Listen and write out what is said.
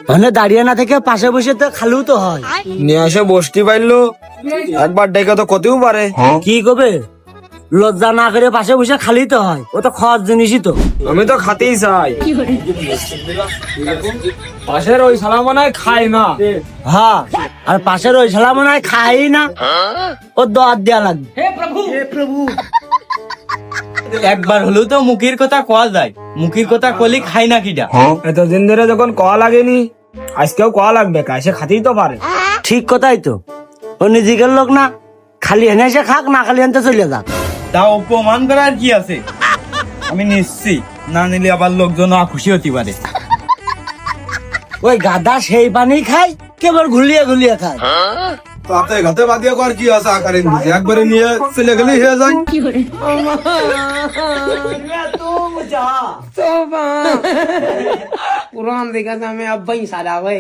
মানে দাঁড়িয়ে না থেকে পাশে বসে তো খালু তো হয়। নিয়ে আসে বসতে পারলো, একবার ডেকে তো কতেও পারে। কি করবে, লজ্জা না করে পাশে বসে খালি তো হয়, ও তো খাওয়ার জিনিসই তো। আমি তো খাতেই চাই, পাশের ওই শালা মনে হয় খায় না। হ্যাঁ, আর পাশের ওই শালা মনে হয় খাই না, ও দর দেয়া লাগবে। একবার হলেও তো মুখের কথা কওয়া যায়, মুখের কথা কলি খাই না কিটা। এতদিন ধরে যখন কয়া লাগেনি, আজকেও কয়া লাগবে, কাছে খাতেই তো পারে। ঠিক কথাই তো, ও নিজের লোক না, খালি এনে এসে খাক, না খালি আনতে চলে যাক। তা অপমান করার কি আছে, আমি নিচ্ছি, না নিলে আবার লোকজন খুশি হতে পারে। ওই গাদা সেই পানি খায়, কেবল ঘুলিয়ে ঘুলিয়ে খায়। তাতে ঘাতে বাদিয়ে কর কি আছে আকারে একবারে নিয়ে চলে গেলেই হয়ে যায়। कुरान देखा था मैं अब वही सारा हुए